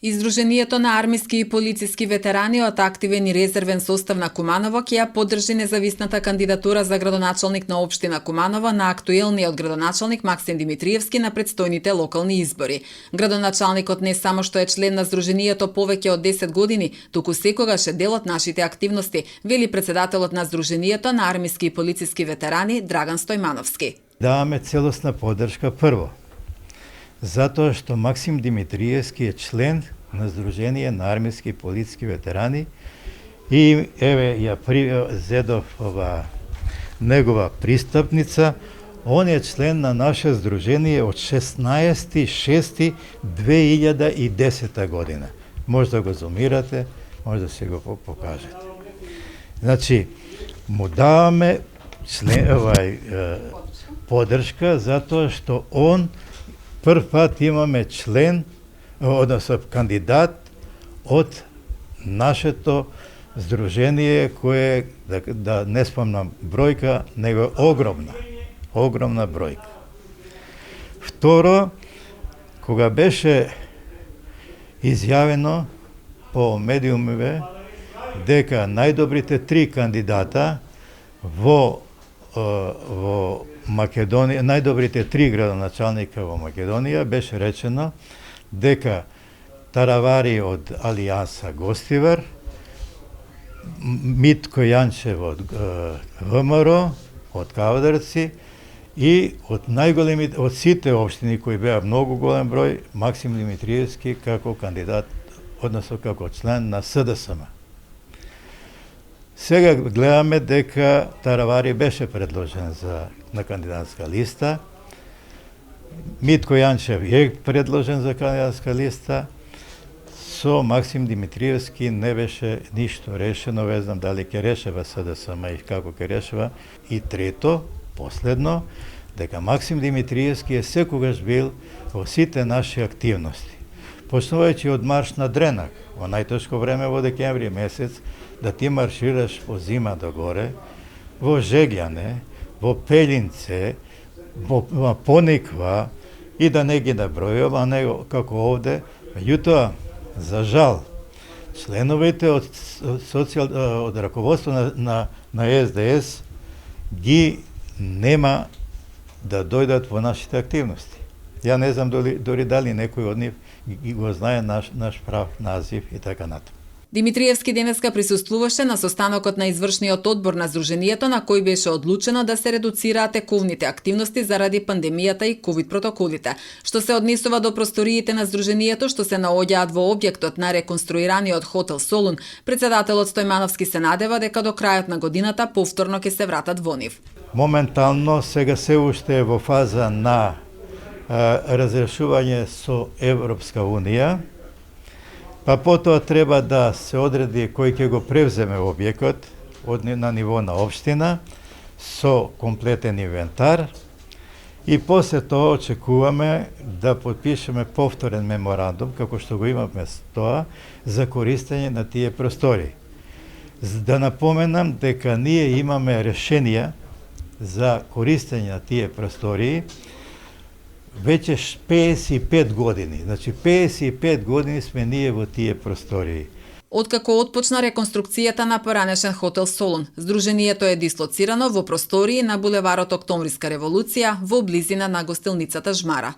Издруженијето на армиски и полициски ветерани од активен и резервен состав на Куманово ќе ја поддржи независната кандидатура за градоначалник на општина Куманово на актуелниот градоначалник Максим Димитриевски на предстојните локални избори. Градоначалникот не само што е член на Здруженијето повеќе од 10 години, туку секогаш е дел од нашите активности, вели председателот на Здруженијето на армиски и полициски ветерани Драган Стојмановски. Даваме целосна поддршка прво, затоа што Максим Димитриевски е член на Здружение на армиски и полициски ветерани и еве ја зедов ова негова пристапница. Он е член на наше здружение од 16.6.2010 година. Може да го зумирате, може да се го покажете. Значи, му даваме поддршка затоа што он прв пат имаме член, односно кандидат од нашето здружение кое, да не спомнам бројка, него е огромна бројка. Второ, кога беше изјавено по медиумиве дека најдобрите 3 кандидата во Македонија, најдобрите 3 градоначалника во Македонија, беше речено дека Таравари од Алијанса Гостивар, Митко Јанчев од ВМРО, од Кавдарци и од најголемите, од сите општини кои беа многу голем број, Максим Димитриевски како кандидат, односно како член на СДСМ. Сега гледаме дека Таравари беше предложен на кандидатска листа. Митко Јанчев е предложен за кандидатска листа. Со Максим Димитриевски не беше ништо решено, не знам дали ќе решава СДСМ и како ќе решава. И трето, последно, дека Максим Димитриевски е секогаш бил во сите наши активности. Почнувајќи од марш на Дренак, во најтешко време во декември месец, да ти маршираш по зима до горе, во Жегјане, во Пелинце, во Пониква и да не ги набројувам, а не како овде. Меѓутоа, за жал, членовите од раководство на СДС ги нема да дојдат во нашите активности. Ја не знам дори дали некој од нив ги го знае наш прав назив и така натаму. Димитриевски денеска присуствуваше на состанокот на извршниот одбор на Здруженијето на кој беше одлучено да се редуцираат ековните активности заради пандемијата и ковид протоколите. Што се однесува до просториите на Здруженијето што се наоѓаат во објектот на реконструираниот хотел Солун, председателот Стојмановски се надева дека до крајот на годината повторно ќе се вратат во нив. Моментално сега се уште е во фаза на разрешување со Европска Унија, па потоа треба да се одреди кој ќе го превземе објектот на ниво на општина со комплетен инвентар и после тоа очекуваме да подпишеме повторен меморандум, како што го имавме тоа, за користење на тие простори. Да напоменам дека ние имаме решенија за користење на тие простори веќе 55 години. Значи 55 години сме ние во тие простории. Откако отпочна реконструкцијата на поранешен хотел Солун, Здруженијето е дислоцирано во простории на булеварот Октомвриска револуција во близина на гостилницата Жмара.